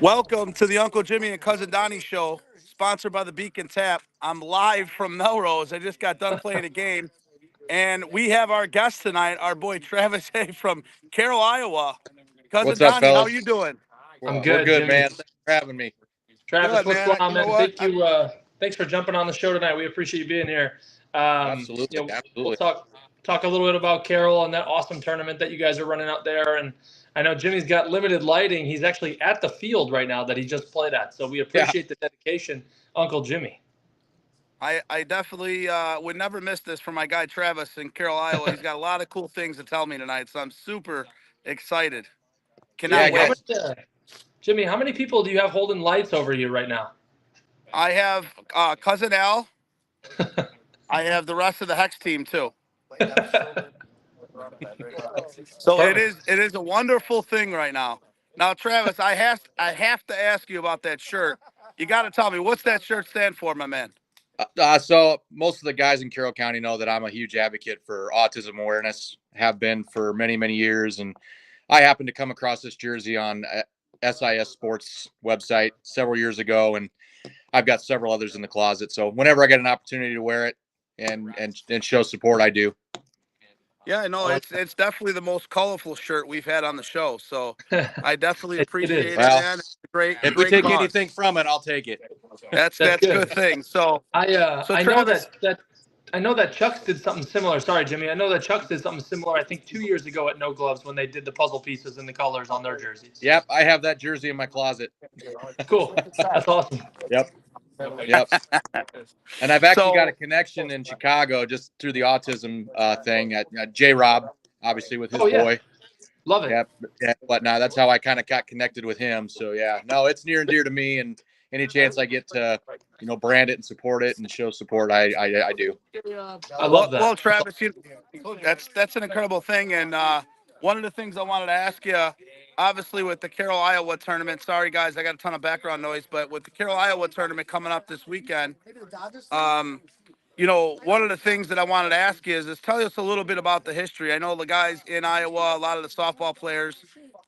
Welcome to the Uncle Jimmy and Cousin Donnie show, sponsored by the Beacon Tap. I'm live from Melrose. I just got done playing a game, and we have our guest tonight, our boy Travis Hay from Carroll, Iowa. Cousin What's up, Donnie, how fellas? you doing? We're I'm good, good, Jimmy. man. Thanks for having me. Travis, Good, what's man. going on, You know man? what? Thanks for jumping on the show tonight. We appreciate you being here. Absolutely, We'll absolutely. talk a little bit about Carroll and that awesome tournament that you guys are running out there. And I know Jimmy's got limited lighting. He's actually at the field right now that he just played at. So we appreciate the dedication, Uncle Jimmy. I definitely would never miss this from my guy Travis in Carroll, Iowa. He's got a lot of cool things to tell me tonight, so I'm super excited. Cannot Jimmy, wait. Jimmy, how many people do you have holding lights over you right now? I have Cousin Al. I have the rest of the Hex team too. So Perfect. it is a wonderful thing right now. Now, Travis, I have to ask you about that shirt. You got to tell me, what's that shirt stand for, my man? So most of the guys in Carroll County know that I'm a huge advocate for autism awareness, have been for many, many years. And I happened to come across this jersey on SIS Sports website several years ago, and I've got several others in the closet. So whenever I get an opportunity to wear it and show support, I do. Yeah, no, it's definitely the most colorful shirt we've had on the show. So I definitely It appreciate is. it, Well, man. It's a great, if we great take cause. anything from it, I'll take it. That's a good thing. So I know Travis, I know that Chuck's did something similar. Sorry, Jimmy. I know that Chuck's did something similar. I think 2 years ago at No Gloves when they did the puzzle pieces and the colors on their jerseys. Yep, I have that jersey in my closet. Cool. That's awesome. Yep. And I've actually got a so connection in Chicago just through the autism thing at J Rob, obviously with his boy. Love it. Yeah, but no, that's how I kind of got connected with him. So yeah, no, it's near and dear to me, and any chance I get to, brand it and support it and show support, I do. I love that. Well, Travis, that's an incredible thing. And one of the things I wanted to ask you, obviously with the Carroll, Iowa tournament. Sorry, guys, I got a ton of background noise, but with the Carroll, Iowa tournament coming up this weekend, one of the things that I wanted to ask you is tell us a little bit about the history. I know the guys in Iowa, a lot of the softball players,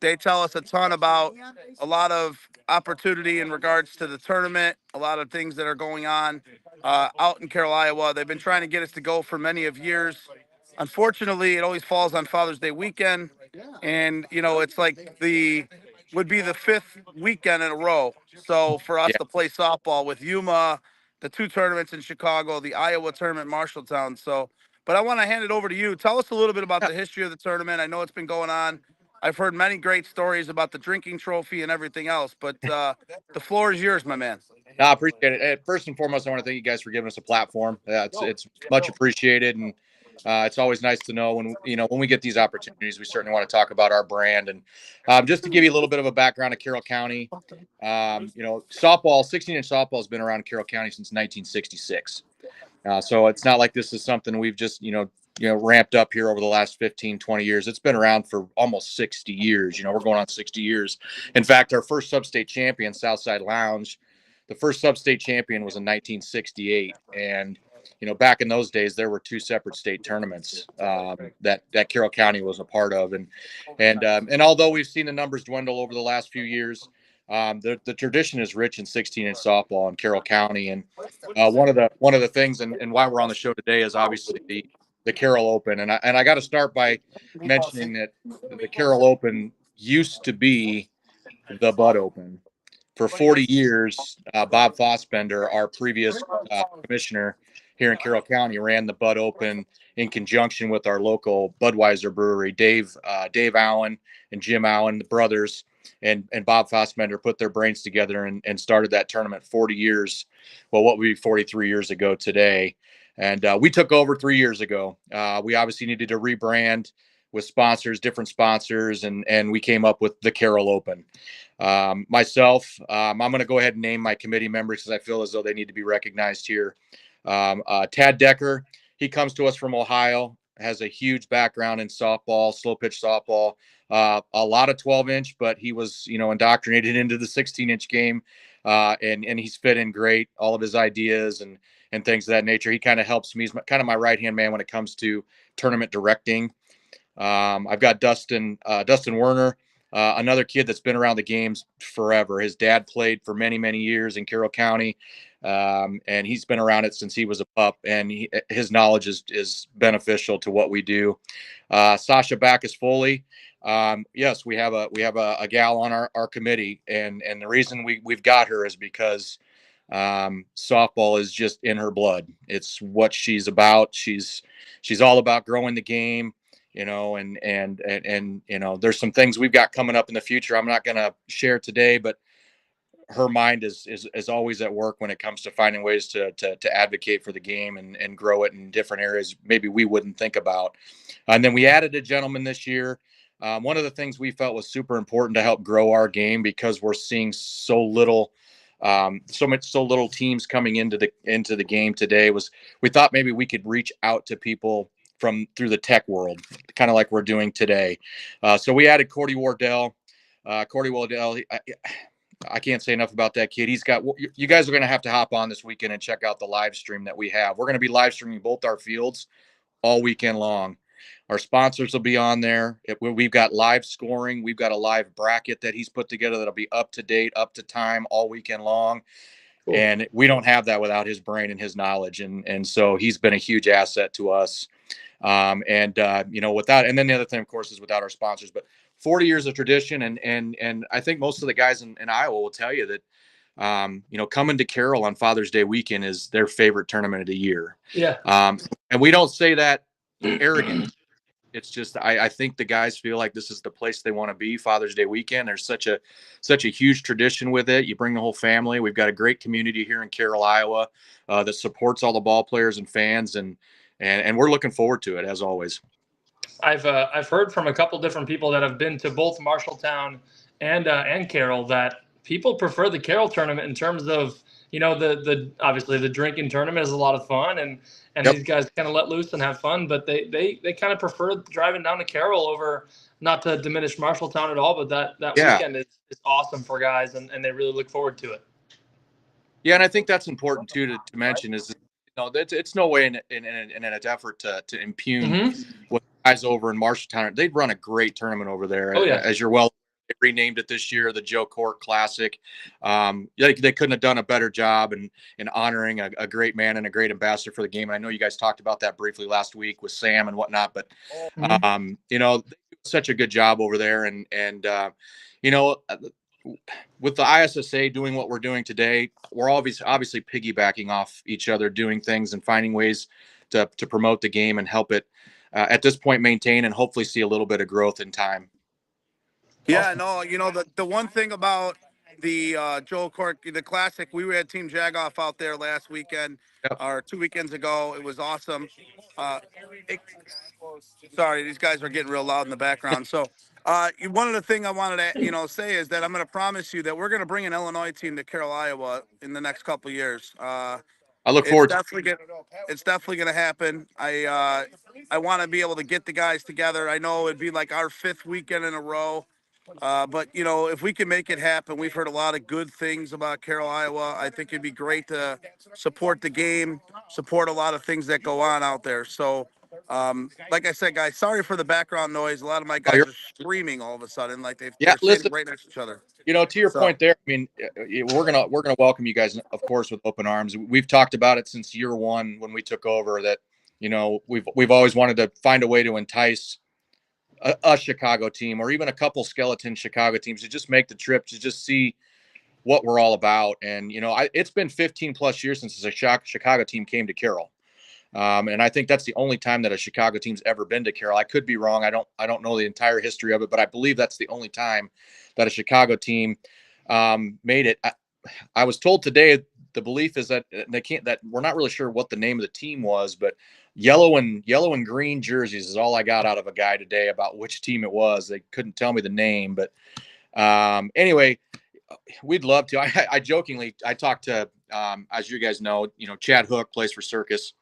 they tell us a ton about a lot of opportunity in regards to the tournament, a lot of things that are going on out in Carroll, Iowa. They've been trying to get us to go for many of years. Unfortunately, it always falls on Father's Day weekend, and it's like would be the fifth weekend in a row. So for us Yeah. to play softball with Yuma, the two tournaments in Chicago, the Iowa tournament, Marshalltown. So, but I want to hand it over to you. Tell us a little bit about the history of the tournament. I know it's been going on. I've heard many great stories about the drinking trophy and everything else, but the floor is yours, my man. No, I appreciate it. First and foremost, I want to thank you guys for giving us a platform. It's much appreciated, and it's always nice to know when we get these opportunities. We certainly want to talk about our brand, and just to give you a little bit of a background of Carroll County. Softball, 16-inch softball has been around Carroll County since 1966. So it's not like this is something we've just ramped up here over the last 15, 20 years. It's been around for almost 60 years. We're going on 60 years. In fact, our first sub-state champion, Southside Lounge, the first sub-state champion was in 1968. And, back in those days, there were two separate state tournaments that Carroll County was a part of. And although we've seen the numbers dwindle over the last few years, the tradition is rich in 16-inch softball in Carroll County. And one of the things and why we're on the show today is obviously the Carroll Open. And I got to start by mentioning that the Carroll Open used to be the Bud Open. for 40 years, Bob Fossbender, our previous commissioner here in Carroll County, ran the Bud Open in conjunction with our local Budweiser brewery. Dave Allen and Jim Allen, the brothers, and Bob Fossbender put their brains together and started that tournament 40 years. Well, what would be 43 years ago today. And we took over 3 years ago. We obviously needed to rebrand with sponsors, different sponsors, and we came up with the Carrol Open. Myself, I'm going to go ahead and name my committee members because I feel as though they need to be recognized here. Tad Decker, he comes to us from Ohio, has a huge background in softball, slow pitch softball, a lot of 12-inch, but he was, indoctrinated into the 16-inch game, and he's fit in great. All of his ideas and things of that nature. He kind of helps me. He's kind of my right-hand man when it comes to tournament directing. I've got Dustin Werner, another kid that's been around the games forever. His dad played for many, many years in Carroll County, and he's been around it since he was a pup, and his knowledge is beneficial to what we do. Sasha Backus Foley. Yes, we have a gal on our committee, and the reason we've got her is because softball is just in her blood. It's what she's about. She's all about growing the game, and there's some things we've got coming up in the future I'm not going to share today, but her mind is always at work when it comes to finding ways to advocate for the game and grow it in different areas maybe we wouldn't think about. And then we added a gentleman this year. One of the things we felt was super important to help grow our game, because we're seeing so little teams coming into the game today, was we thought maybe we could reach out to people through the tech world, kind of like we're doing today. So we added Cordy Wardell. I can't say enough about that kid. You guys are going to have to hop on this weekend and check out the live stream that we have. We're going to be live streaming both our fields all weekend long. Our sponsors will be on there. We've got live scoring. We've got a live bracket that he's put together that'll be up to date, up to time all weekend long. Cool. And we don't have that without his brain and his knowledge. And so he's been a huge asset to us. Without, and then the other thing, of course, is without our sponsors, but 40 years of tradition. And I think most of the guys in Iowa will tell you that, coming to Carroll on Father's Day weekend is their favorite tournament of the year. Yeah. And we don't say that arrogant. It's just, I think the guys feel like this is the place they want to be Father's Day weekend. There's such a huge tradition with it. You bring the whole family. We've got a great community here in Carroll, Iowa, that supports all the ball players and fans. And we're looking forward to it as always. I've heard from a couple different people that have been to both Marshalltown and Carroll that people prefer the Carroll tournament in terms of, the obviously the drinking tournament is a lot of fun and yep. These guys kind of let loose and have fun, but they kind of prefer driving down to Carroll over, not to diminish Marshalltown at all, but that weekend is awesome for guys and they really look forward to it. Yeah, and I think that's important too to mention is, it's no way in an effort to impugn what guys over in Marshalltown. They'd run a great tournament over there. Oh, yeah. As you're well, they renamed it this year the Joe Court Classic. They couldn't have done a better job in honoring a great man and a great ambassador for the game. And I know you guys talked about that briefly last week with Sam and whatnot, but they do such a good job over there. And with the ISSA doing what we're doing today, we're obviously piggybacking off each other, doing things and finding ways to promote the game and help it at this point maintain and hopefully see a little bit of growth in time. Yeah, no, the one thing about the Joel Cork, the Classic, we had Team Jagoff out there last weekend, or 2 weekends ago. It was awesome. Sorry, these guys are getting real loud in the background. So one of the things I wanted to, say is that I'm going to promise you that we're going to bring an Illinois team to Carroll, Iowa in the next couple of years. I look forward to it. It's definitely going to happen. I want to be able to get the guys together. I know it'd be like our 5th weekend in a row. But, if we can make it happen, we've heard a lot of good things about Carroll, Iowa. I think it'd be great to support the game, support a lot of things that go on out there. So, like I said, guys, sorry for the background noise. A lot of my guys are screaming all of a sudden, like they're sitting right next to each other. To your point there, I mean, we're gonna welcome you guys, of course, with open arms. We've talked about it since year one when we took over that, we've always wanted to find a way to entice a Chicago team or even a couple skeleton Chicago teams to just make the trip to just see what we're all about. And, it's been 15 plus years since the Chicago team came to Carroll. And I think that's the only time that a Chicago team's ever been to Carroll. I could be wrong. I don't know the entire history of it, but I believe that's the only time that a Chicago team made it. I was told today the belief is that that we're not really sure what the name of the team was, but yellow and green jerseys is all I got out of a guy today about which team it was. They couldn't tell me the name, but anyway, we'd love to. I jokingly, I talked to, as you guys know, Chad Hook plays for Circus.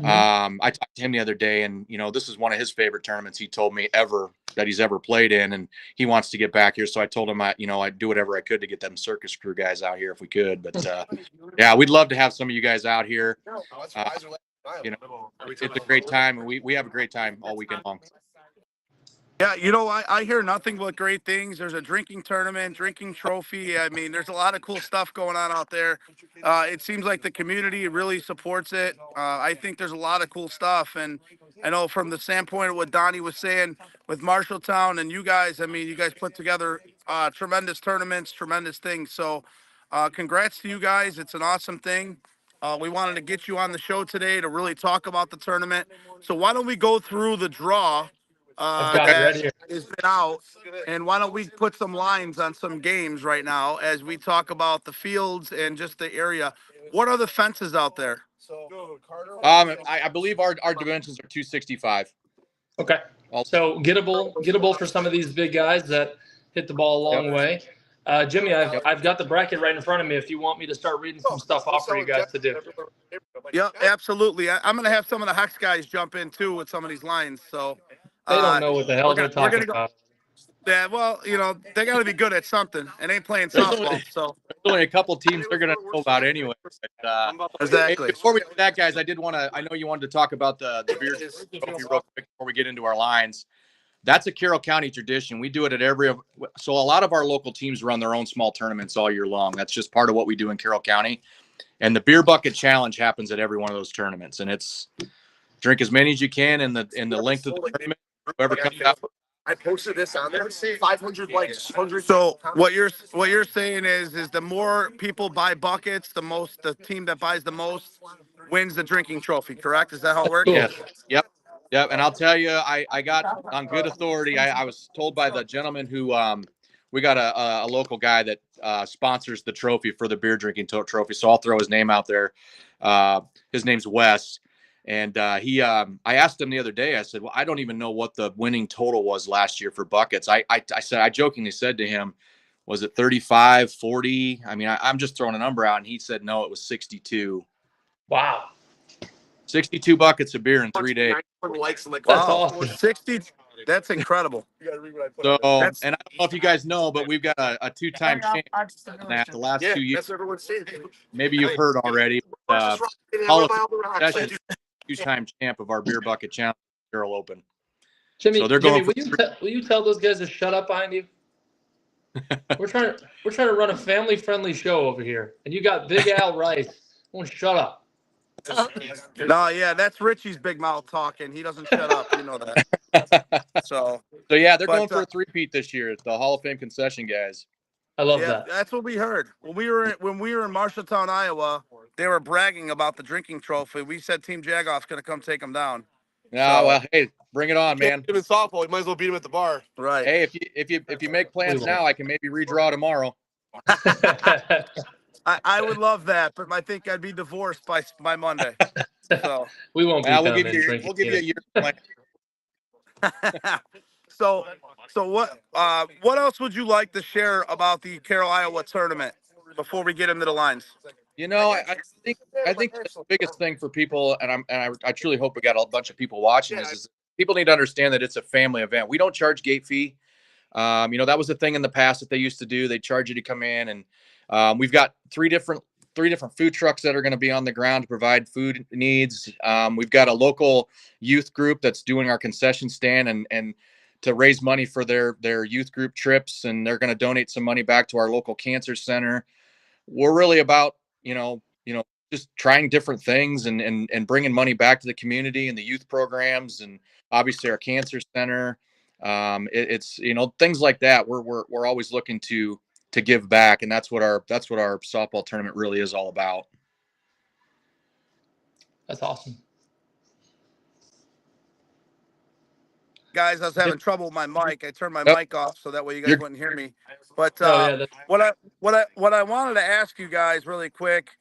I talked to him the other day, and this is one of his favorite tournaments he told me that he's ever played in, and he wants to get back here. So I told him I'd do whatever I could to get them Circus crew guys out here if we could. But yeah, we'd love to have some of you guys out here. It's a great time, and we have a great time all weekend long. Yeah, I hear nothing but great things. There's a drinking tournament, drinking trophy. I mean, there's a lot of cool stuff going on out there. It seems like the community really supports it. I think there's a lot of cool stuff. And I know from the standpoint of what Donnie was saying with Marshalltown and you guys, I mean, you guys put together tremendous tournaments, tremendous things. So congrats to you guys. It's an awesome thing. We wanted to get you on the show today to really talk about the tournament. So why don't we go through the draw? I've got it right here. Has been out, and why don't we put some lines on some games right now as we talk about the fields and just the area? What are the fences out there? I believe our dimensions are 265. Okay. So gettable for some of these big guys that hit the ball a long way. Jimmy, I've got the bracket right in front of me if you want me to start reading some stuff off for you guys to do. Yeah, absolutely. I'm going to have some of the Hex guys jump in too with some of these lines. So they don't know what the hell they're talking about. Yeah, well, they got to be good at something. It ain't playing softball, so there's only a couple teams they're going to know about anyway. But, exactly. Hey, before we do that, guys, I know you wanted to talk about the beer trophy real quick before we get into our lines. That's a Carroll County tradition. We do it at so a lot of our local teams run their own small tournaments all year long. That's just part of what we do in Carroll County. And the beer bucket challenge happens at every one of those tournaments. And it's drink as many as you can in the length of the tournament. Whoever comes out. I posted this on there. 500 likes. 100. So what you're saying is the more people buy buckets, the team that buys the most wins the drinking trophy. Correct? Is that how it works? Cool. Yeah. Yep. And I'll tell you, I got on good authority. I was told by the gentleman who we got a local guy that sponsors the trophy for the beer drinking trophy. So I'll throw his name out there. His name's Wes. And I asked him the other day, I said, well, I don't even know what the winning total was last year for buckets. I jokingly said to him, was it 35, 40? I mean, I'm just throwing a number out. And he said, no, it was 62. Wow. 62 buckets of beer in 3 days. That's awesome. 60. That's incredible. So, and I don't know if you guys know, but we've got a two-time champ that the last 2 years. Maybe you've heard already. Hall of Fame two-time champ of our beer bucket challenge, Carroll Open. Jimmy, so they're going will you tell those guys to shut up behind you? We're trying to run a family-friendly show over here, and you got Big Al Rice. Won't shut up. No, yeah, that's Richie's big mouth talking. He doesn't shut up. You know that. So yeah, they're going for a three-peat this year. It's the Hall of Fame concession guys. I love that. That's what we heard when we were in Marshalltown, Iowa. They were bragging about the drinking trophy. We said Team Jagoff's going to come take them down. Yeah, well, hey, bring it on, man. Beat him in softball. You might as well beat him at the bar. Right. Hey, if you make plans now, I can maybe redraw tomorrow. I would love that, but I think I'd be divorced by Monday. So we won't be. We'll give you a year plan. So what else would you like to share about the Carroll, Iowa tournament before we get into the lines? I think the biggest thing for people, and I truly hope we got a bunch of people watching is people need to understand that it's a family event. We don't charge gate fee. That was the thing in the past that they used to do. They charge you to come in, and we've got three different food trucks that are going to be on the ground to provide food needs. We've got a local youth group that's doing our concession stand and to raise money for their youth group trips, and they're going to donate some money back to our local cancer center. We're really about just trying different things and bringing money back to the community and the youth programs, and obviously our cancer center. It's things like that. We're always looking to give back, and that's what our softball tournament really is all about. That's awesome. Guys, I was having trouble with my mic. I turned my mic off so that way you guys wouldn't hear me. But what I wanted to ask you guys really quick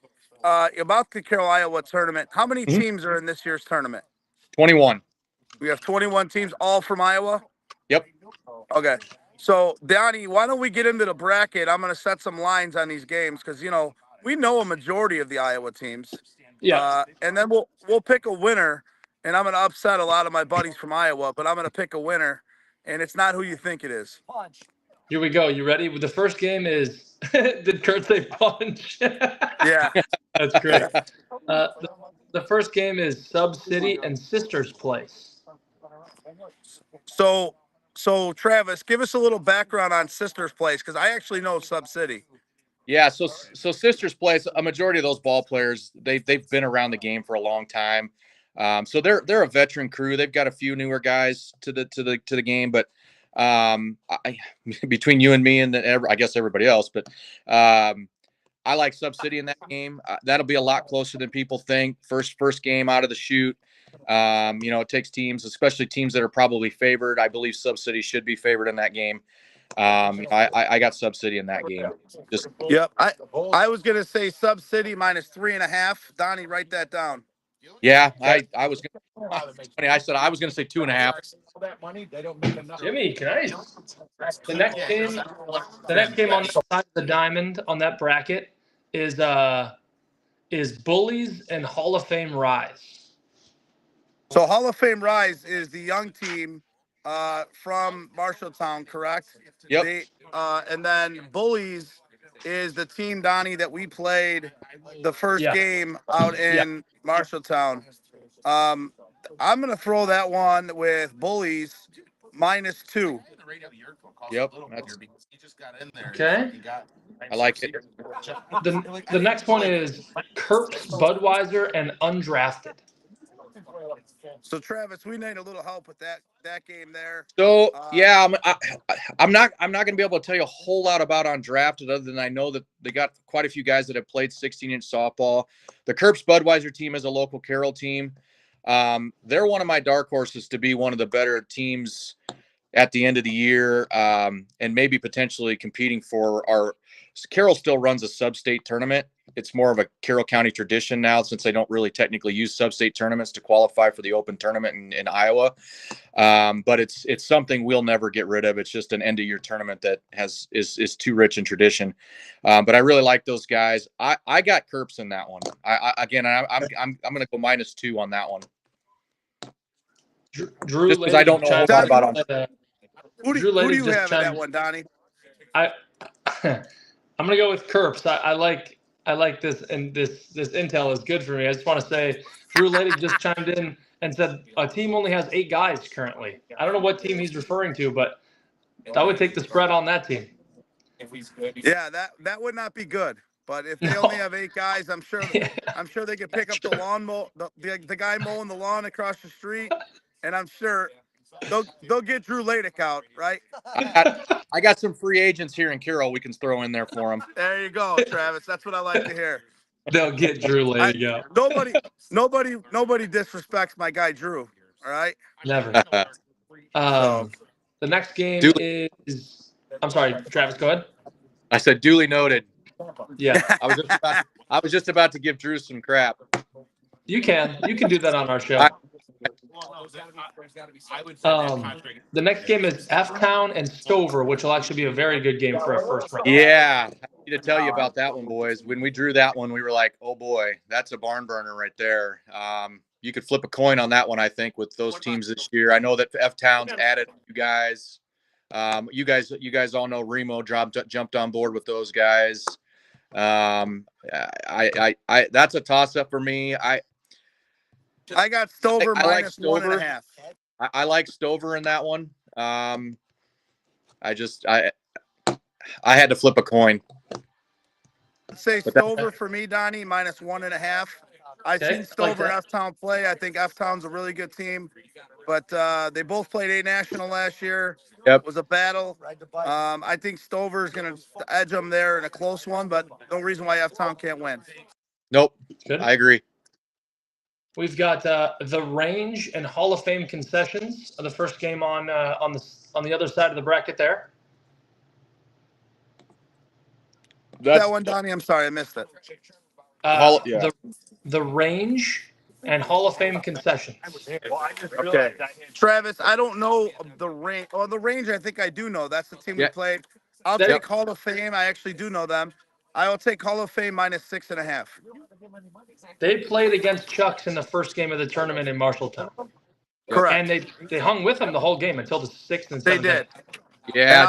about the Carroll, Iowa tournament. How many teams are in this year's tournament? 21. We have 21 teams, all from Iowa? Yep. Okay. So, Donnie, why don't we get into the bracket? I'm going to set some lines on these games because, we know a majority of the Iowa teams. Yeah. And then we'll pick a winner. And I'm going to upset a lot of my buddies from Iowa, but I'm going to pick a winner. And it's not who you think it is. Here we go. You ready? The first game is did Kurt say punch? Yeah. That's great. The first game is Sub City and Sisters Place. So Travis, give us a little background on Sisters Place because I actually know Sub City. Yeah, so Sisters Place, a majority of those ball players, they've been around the game for a long time. So they're a veteran crew. They've got a few newer guys to the game, but between you and me and I guess everybody else, but I like Sub City in that game. That'll be a lot closer than people think. First game out of the chute. It takes teams, especially teams that are probably favored. I believe Sub City should be favored in that game. I got Sub City in that game. Yep. I was gonna say Sub City -3.5. Donnie, write that down. Yeah, I was funny. I said I was gonna say 2.5. Jimmy, nice. The next game on the side of the diamond on that bracket is Bullies and Hall of Fame Rise. So Hall of Fame Rise is the young team from Marshalltown, correct? Yep. And then Bullies is the team, Donnie, that we played the first game out in Marshalltown. I'm going to throw that one with Bullies -2. Yep. Okay. I like it. The next one is Kirk's Budweiser and Undrafted. So Travis, we need a little help with that game there. So yeah, I'm not going to be able to tell you a whole lot about Undrafted other than I know that they got quite a few guys that have played 16-inch softball. The Kirk's Budweiser team is a local Carroll team. They're one of my dark horses to be one of the better teams at the end of the year, and maybe potentially competing for our. Carroll still runs a sub-state tournament. It's more of a Carroll County tradition now since they don't really technically use sub-state tournaments to qualify for the open tournament in Iowa. But it's something we'll never get rid of. It's just an end-of-year tournament that is too rich in tradition. But I really like those guys. I got Kerps in that one. I'm going to go -2 on that one. Drew, just because I don't know a whole lot about them. Who do you have in that one, Donnie? I'm gonna go with Kerps. I like this, and this intel is good for me. I just want to say, Drew Lady just chimed in and said a team only has 8 guys currently. I don't know what team he's referring to, but I would take the spread on that team. Yeah, that would not be good. But if they only have 8 guys, I'm sure they could pick up the lawn the guy mowing the lawn across the street, and I'm sure they'll get Drew Ladick out, right? I got some free agents here in Carroll we can throw in there for them. There you go, Travis. That's what I like to hear. They'll get Drew Ladick out. Nobody disrespects my guy Drew. All right. Never. The next game is. I'm sorry, Travis. Go ahead. I said duly noted. Yeah. I was just about to give Drew some crap. You can do that on our show. The next game is F-Town and Stover, which will actually be a very good game for a first round. Yeah, I need to tell you about that one, boys. When we drew that one, we were like, oh boy, that's a barn burner right there. You could flip a coin on that one, I think, with those teams this year. I know that F-Town's added you guys. You guys all know Remo jumped on board with those guys. That's a toss up for me. I got Stover I like Stover. -1.5. I like Stover in that one. I had to flip a coin. I'd say Stover for me, Donnie, -1.5. I've Okay, seen like Stover and that. F-Town play. I think F-Town's a really good team, but they both played a national last year. Yep. It was a battle. I think Stover's going to edge them there in a close one, but no reason why F-Town can't win. Nope. Good. I agree. We've got the Range and Hall of Fame concessions. The first game on the other side of the bracket there. That one, Donnie. I'm sorry, I missed it. Yeah. The Range and Hall of Fame concessions. Okay. Travis, I don't know the range. Oh, the range, I think I do know. That's the team we Yeah. played. I'll There- take Hall of Fame. I actually do know them. I will take Hall of Fame minus 6.5. They played against Chucks in the first game of the tournament in Marshalltown, Correct. and they hung with them the whole game until the sixth and They seventh inning. did. And Yeah.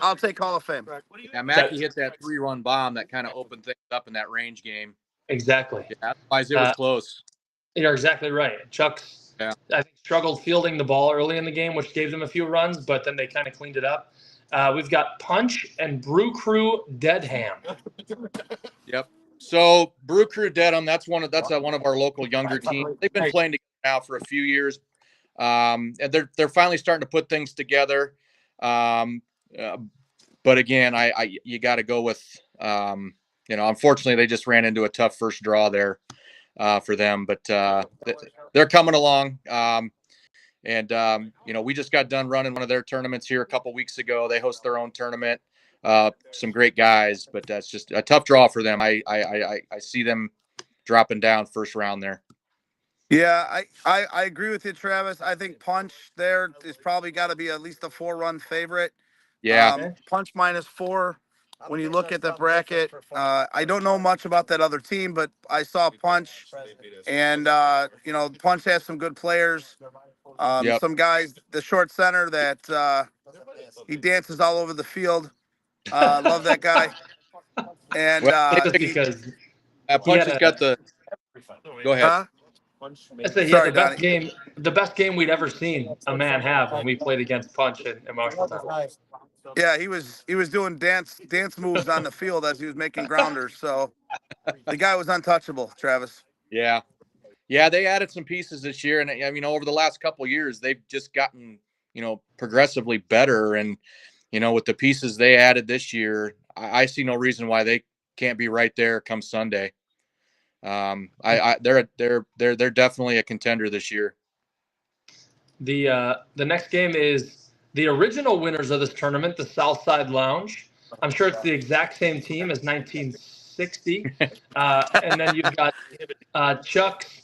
I'll take Hall of Fame. Yeah. Mackey hit that 3-run bomb that kind of opened things up in that Range game. Exactly. Yeah. Otherwise, it was close. You're exactly right. Chucks, Yeah. I think, struggled fielding the ball early in the game, which gave them a few runs, but then they kind of cleaned it up. We've got Punch and Brew Crew Dead Ham. Yep. So Brew Crew Dedham, that's one of our local younger teams. They've been playing together now for a few years, and they're finally starting to put things together. But again, you got to go with unfortunately they just ran into a tough first draw there for them, but they're coming along. We just got done running one of their tournaments here a couple weeks ago. They host their own tournament. Some great guys, but that's just a tough draw for them. I see them dropping down first round there. Yeah, I agree with you, Travis. I think Punch there is probably got to be at least a 4-run favorite. Yeah. Punch minus 4. When you look at the bracket, I don't know much about that other team, but I saw Punch, and Punch has some good players. Yep. Some guys, the short center that he dances all over the field. Love that guy. And Just because Punch has got the. Go ahead. huh? I say he had the best game we'd ever seen a man have when we played against Punch in Marshalltown. Yeah, he was doing dance moves on the field as he was making grounders. So the guy was untouchable, Travis. Yeah. Yeah, they added some pieces this year, and I mean, over the last couple of years, they've just gotten, progressively better. And with the pieces they added this year, I see no reason why they can't be right there come Sunday. They're definitely a contender this year. The next game is the original winners of this tournament, the Southside Lounge. I'm sure it's the exact same team as 1960. And then you've got Chuck's.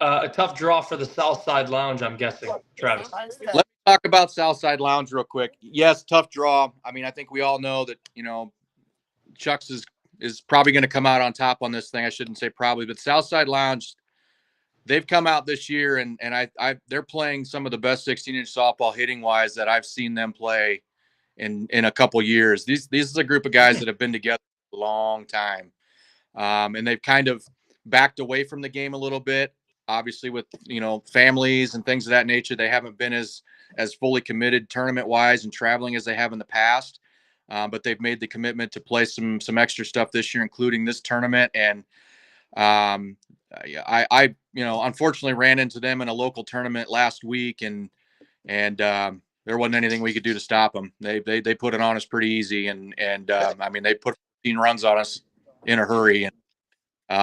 A tough draw for the Southside Lounge, I'm guessing, Travis. Let me talk about Southside Lounge real quick. Yes, tough draw. I mean, I think we all know that, Chuck's is probably going to come out on top on this thing. I shouldn't say probably, but Southside Lounge, they've come out this year, and they're playing some of the best 16-inch softball hitting wise that I've seen them play in a couple years. These is a group of guys that have been together for a long time, and they've kind of backed away from the game a little bit. Obviously, with families and things of that nature, they haven't been as fully committed tournament wise and traveling as they have in the past. But they've made the commitment to play some extra stuff this year, including this tournament. And I unfortunately ran into them in a local tournament last week, and there wasn't anything we could do to stop them. They put it on us pretty easy, and I mean, they put 15 runs on us in a hurry, and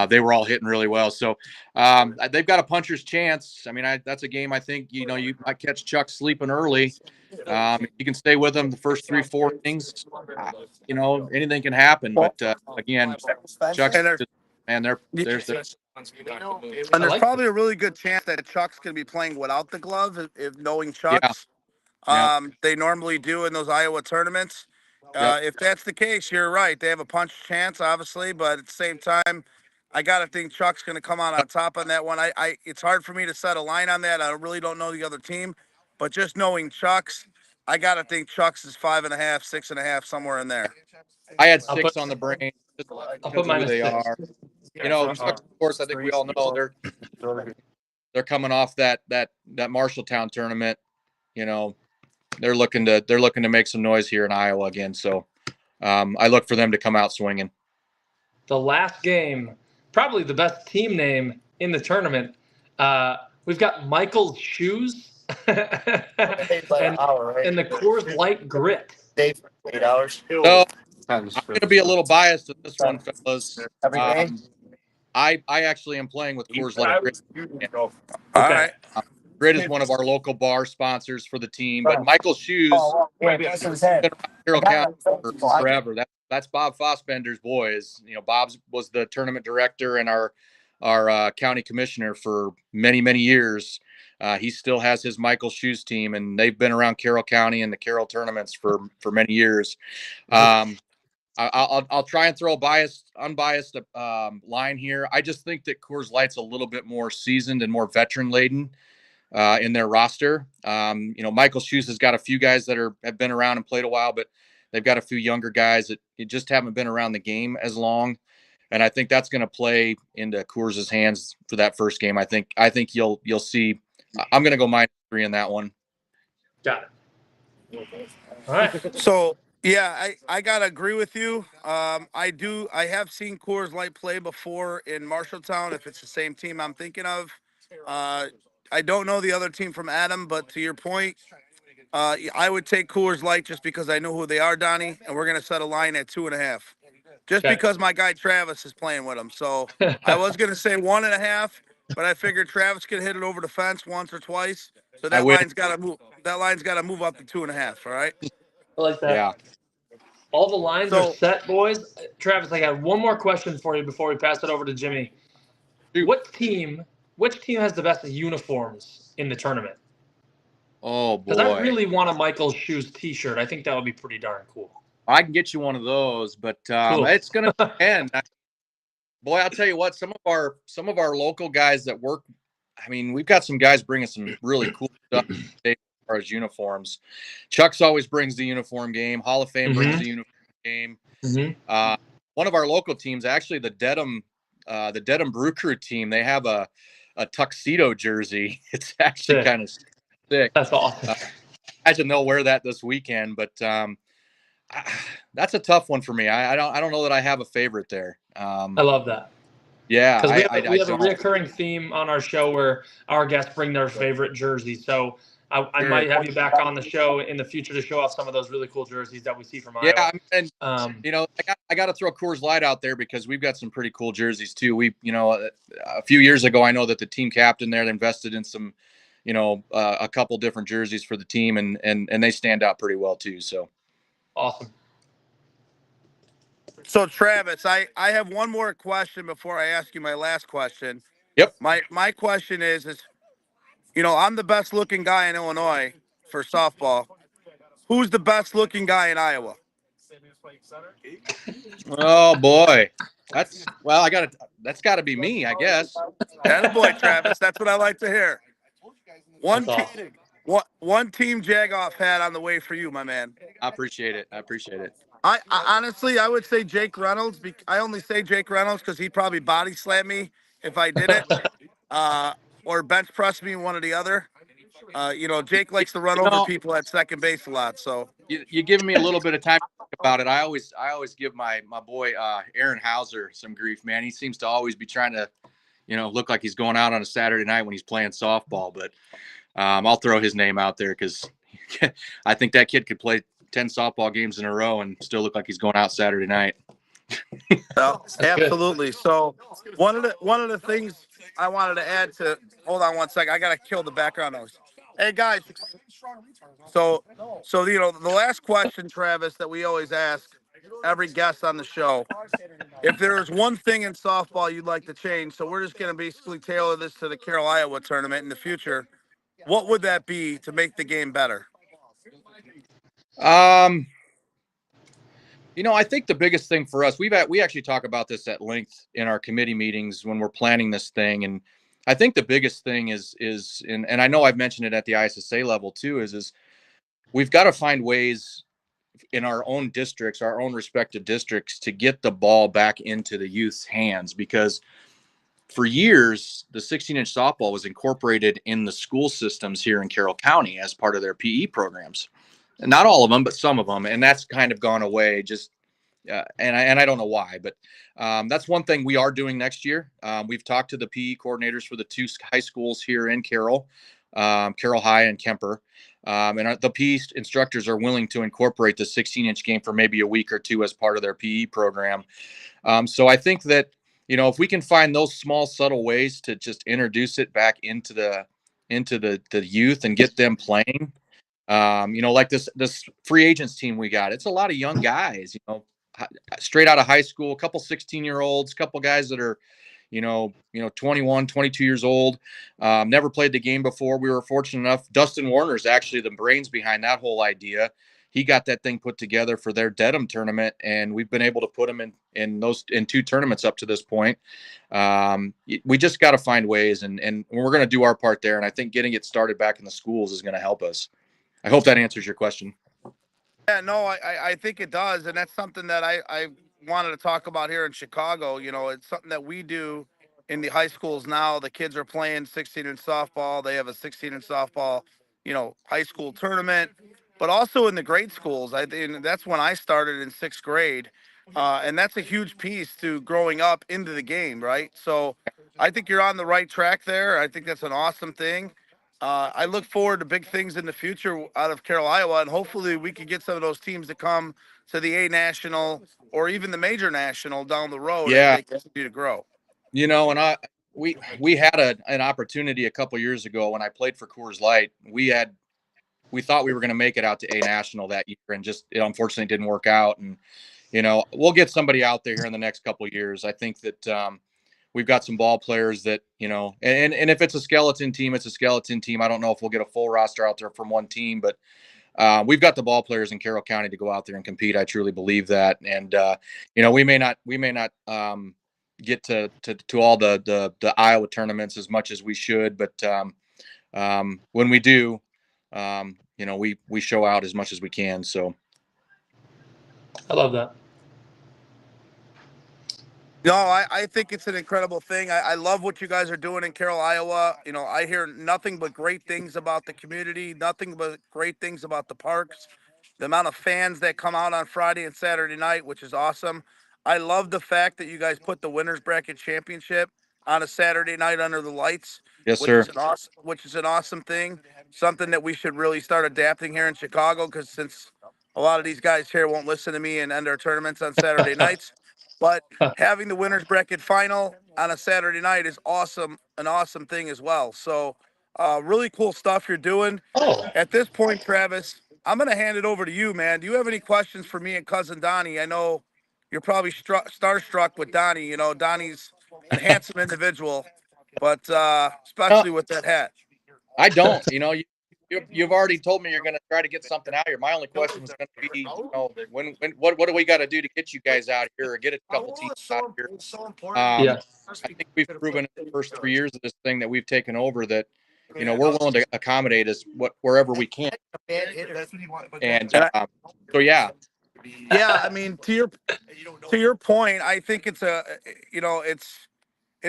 they were all hitting really well. So they've got a puncher's chance. I mean, that's a game I think, you might catch Chuck sleeping early. You can stay with them the first 3-4 innings. Anything can happen. But again, Chuck's and there's and there's probably a really good chance that Chuck's going to be playing without the glove, if knowing Chuck's. Yeah. They normally do in those Iowa tournaments. If that's the case, you're right. They have a punch chance, obviously, but at the same time, I gotta think Chuck's gonna come out on top on that one. It's hard for me to set a line on that. I really don't know the other team, but just knowing Chuck's, I gotta think Chuck's is 5.5, 6.5, somewhere in there. I had 6 on the brain I'll put minus who they 6. are. Chuck's, of course, I think we all know they're coming off that Marshalltown tournament. They're looking to make some noise here in Iowa again. So I look for them to come out swinging. The last game, probably the best team name in the tournament. We've got Michael's shoes and the Coors Light grit. Dave, $8. So I'm going to be a little biased with this one, fellas. Every day. I actually am playing with Coors Light Grit. All right. Grit is one of our local bar sponsors for the team, but Michael's Shoes been around Carroll County for forever. That's Bob Fossbender's boys. You know, Bob's was the tournament director and our county commissioner for many, many years. He still has his Michael's Shoes team, and they've been around Carroll County and the Carroll tournaments for many years. I'll try and throw a unbiased line here. I just think that Coors Light's a little bit more seasoned and more veteran laden in their roster. You know, Michael Shoes has got a few guys that have been around and played a while, but they've got a few younger guys that just haven't been around the game as long. And I think that's going to play into Coors' hands for that first game. I think you'll see. I'm going to go -3 in that one. Got it. All right. So yeah, I gotta agree with you. I have seen Coors Light play before in Marshalltown. If it's the same team I'm thinking of, I don't know the other team from Adam, but to your point, I would take Coors Light just because I know who they are, Donnie, and we're gonna set a line at 2.5, just Okay. because my guy Travis is playing with him. So I was gonna say 1.5, but I figured Travis could hit it over the fence once or twice, so that line's got to move. That line's got to move up to 2.5. All right. I like that. Yeah. All the lines are set, boys. Travis, I got one more question for you before we pass it over to Jimmy. Shoot. Which team has the best uniforms in the tournament? Oh boy. Because I really want a Michael's Shoes T-shirt. I think that would be pretty darn cool. I can get you one of those, but Cool. it's going to end. Boy, I'll tell you what. Some of our local guys that work. I mean, we've got some guys bringing some really cool stuff as far as uniforms. Chuck's always brings the uniform game. Hall of Fame brings the uniform game. One of our local teams, actually, the Dedham Brew Crew team, they have a tuxedo jersey. It's actually kind of sick. That's awesome. Imagine they'll wear that this weekend, but that's a tough one for me. I don't know that I have a favorite there. I love that. Yeah, because we have a recurring theme on our show where our guests bring their favorite jerseys. So I might have you back on the show in the future to show off some of those really cool jerseys that we see from Iowa. Yeah, and you know, I got to throw Coors Light out there because we've got some pretty cool jerseys too. A few years ago, I know that the team captain there invested in some, a couple different jerseys for the team, and they stand out pretty well too. So awesome. So Travis, I have one more question before I ask you my last question. Yep. My question is, I'm the best looking guy in Illinois for softball. Who's the best looking guy in Iowa? Oh boy. That's got to be me, I guess. Attaboy, Travis. That's what I like to hear. One team Jagoff hat on the way for you, my man. I appreciate it. I honestly, I would say Jake Reynolds. I only say Jake Reynolds because he'd probably body slam me if I did it, or bench press me, one or the other. Jake likes to run over people at second base a lot. So you're giving me a little bit of time to think about it. I always give my boy Aaron Hauser some grief, man. He seems to always be trying to, look like he's going out on a Saturday night when he's playing softball. But I'll throw his name out there because I think that kid could play 10 softball games in a row and still look like he's going out Saturday night. Well, absolutely. So one of the things I wanted to add to, hold on one second. I got to kill the background noise. Hey guys. So, the last question, Travis, that we always ask every guest on the show, if there is one thing in softball you'd like to change, so we're just going to basically tailor this to the Carroll, Iowa tournament in the future. What would that be to make the game better? I think the biggest thing for us, we actually talk about this at length in our committee meetings when we're planning this thing. And I think the biggest thing is, and I know I've mentioned it at the ISSA level too, is we've got to find ways in our own districts, our own respective districts, to get the ball back into the youth's hands, because for years, the 16-inch softball was incorporated in the school systems here in Carroll County as part of their PE programs. And not all of them, but some of them. And that's kind of gone away just and I don't know why, but that's one thing we are doing next year. We've talked to the PE coordinators for the two high schools here in Carroll, Carroll High and Kemper. The PE instructors are willing to incorporate the 16-inch game for maybe a week or two as part of their PE program. So I think that, if we can find those small, subtle ways to just introduce it back into the youth and get them playing, like this free agents team we got, it's a lot of young guys, straight out of high school, a couple 16-year-olds, a couple guys that are, 21, 22 years old, never played the game before. We were fortunate enough. Dustin Warner's actually the brains behind that whole idea. He got that thing put together for their Dedham tournament, and we've been able to put them in two tournaments up to this point. We just got to find ways, and we're going to do our part there. And I think getting it started back in the schools is going to help us. I hope that answers your question. Yeah, no, I think it does, and that's something that I wanted to talk about here in Chicago. It's something that we do in the high schools now. The kids are playing 16 in softball. They have a 16 in softball, high school tournament, but also in the grade schools. I think that's when I started in sixth grade, and that's a huge piece to growing up into the game, right? So I think you're on the right track there. I think that's an awesome thing. I look forward to big things in the future out of Carroll, Iowa, and hopefully we can get some of those teams to come to the A National or even the major national down the road as Yeah, they continue to grow. and we had an opportunity a couple years ago when I played for Coors Light. We thought we were going to make it out to A National that year, and just it unfortunately didn't work out. And we'll get somebody out there here in the next couple of years. I think that we've got some ball players that, and if it's a skeleton team, it's a skeleton team. I don't know if we'll get a full roster out there from one team, but we've got the ball players in Carroll County to go out there and compete. I truly believe that. And, we may not get to all the Iowa tournaments as much as we should, but when we do, we show out as much as we can. So I love that. No, I think it's an incredible thing. I love what you guys are doing in Carroll, Iowa. I hear nothing but great things about the community, nothing but great things about the parks, the amount of fans that come out on Friday and Saturday night, which is awesome. I love the fact that you guys put the winners bracket championship on a Saturday night under the lights, yes, which sir. is an awesome thing. Something that we should really start adapting here in Chicago, because since a lot of these guys here won't listen to me and end our tournaments on Saturday nights. But having the winners bracket final on a Saturday night is awesome, an awesome thing as well. So really cool stuff you're doing. Oh, At this point, Travis, I'm going to hand it over to you, man. Do you have any questions for me and cousin Donnie? I know you're probably starstruck with Donnie. Donnie's a handsome individual, but No, especially with that hat. I don't. You've already told me you're going to try to get something out here. My only question was going to be, when what do we got to do to get you guys out here or get a couple teams out here? yeah. I think we've proven in the first 3 years of this thing that we've taken over that, we're willing to accommodate us wherever we can. And so, yeah. Yeah, I mean, to your point, I think it's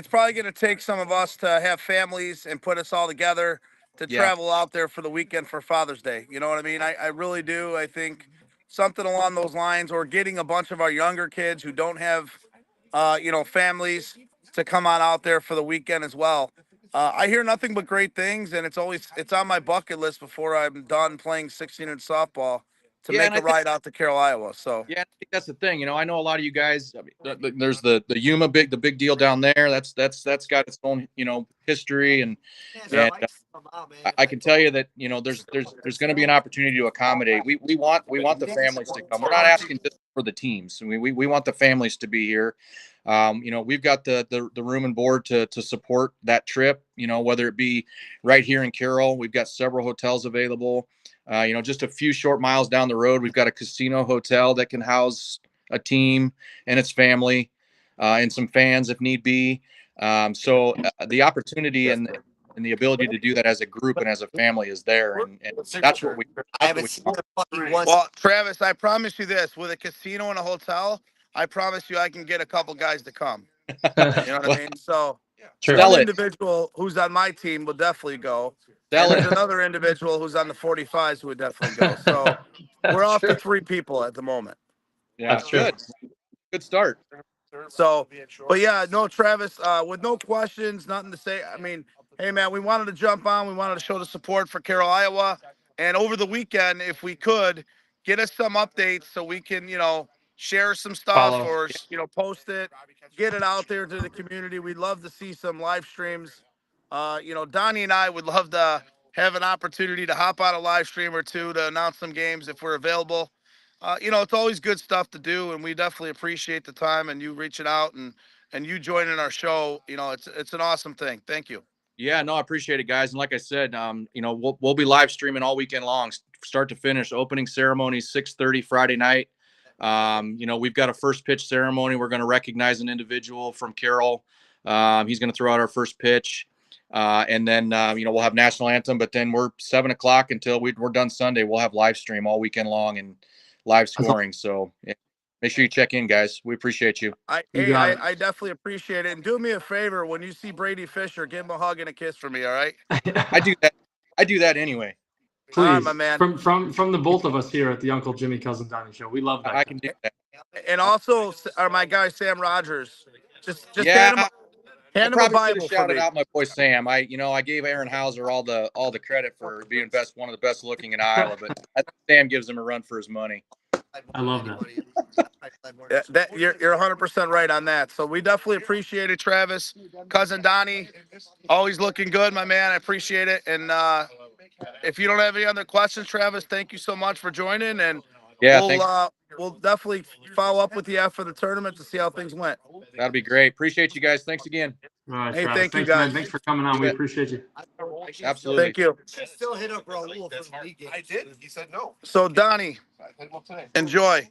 probably going to take some of us to have families and put us all together to Yeah. travel out there for the weekend for Father's Day. You know what I mean? I really do. I think something along those lines, or getting a bunch of our younger kids who don't have, families to come on out there for the weekend as well. I hear nothing but great things, and it's on my bucket list before I'm done playing 16 in softball to Yeah. make And a I think, ride out to Carroll, Iowa. So yeah, I think that's the thing. I know a lot of you guys, I mean, there's the Yuma the big deal down there. That's got its own, history. And I can tell you that, there's going to be an opportunity to accommodate. We want the families to come. We're not asking just for the teams. I mean, we want the families to be here. We've got the room and board to support that trip, whether it be right here in Carroll. We've got several hotels available. Just a few short miles down the road, we've got a casino hotel that can house a team and its family, and some fans if need be. So the opportunity and the ability to do that as a group and as a family is there, and that's what we want. Well, Travis, I promise you this: with a casino and a hotel, I promise you I can get a couple guys to come. You know what I mean? So True. one Sell it. individual who's on my team will definitely go. Sell And it. there's another individual who's on the 45s who would definitely go. So we're off to Sure. 3 people at the moment. Yeah, That's true. Good start. So, but yeah, no, Travis, with no questions, nothing to say. I mean, hey, man, we wanted to jump on. We wanted to show the support for Carroll, Iowa. And over the weekend, if we could, get us some updates so we can, share some stuff Follow. or, post it, get it out there to the community. We'd love to see some live streams. Donnie and I would love to have an opportunity to hop on a live stream or two to announce some games if we're available. It's always good stuff to do, and we definitely appreciate the time and you reaching out and you joining our show. It's an awesome thing. Thank you. Yeah, no, I appreciate it, guys. And like I said, we'll be live streaming all weekend long, start to finish. Opening ceremony 6:30 Friday night. We've got a first pitch ceremony. We're going to recognize an individual from Carroll. He's going to throw out our first pitch. And then, we'll have national anthem, but then we're 7:00 until we're done Sunday. We'll have live stream all weekend long and live scoring. So yeah, make sure you check in, guys. We appreciate you. I definitely appreciate it. And do me a favor, when you see Brady Fisher, give him a hug and a kiss for me. All right. I do that anyway. Please, all right, my man. From the both of us here at the Uncle Jimmy Cousin Donnie show, we love that. I can do that. And also, my guy Sam Rogers, just Yeah. hand him I a probably should Bible have for shouted me. out my boy Sam. I gave Aaron Hauser all the credit for being one of the best looking in Iowa, but I think Sam gives him a run for his money. I love that. That you're 100% right on that. So we definitely appreciate it, Travis. Cousin Donnie, always looking good, my man. I appreciate it. And if you don't have any other questions, Travis, thank you so much for joining. And Yeah, we'll definitely follow up with you after the tournament to see how things went. that'd be great. Appreciate you guys. Thanks again. All right, Hey, Travis. thank you, Thanks, guys. man. Thanks for coming on. We appreciate you. Absolutely. Thank you. Still hit up Raul for the league game. I did. He said no. So Donnie, enjoy.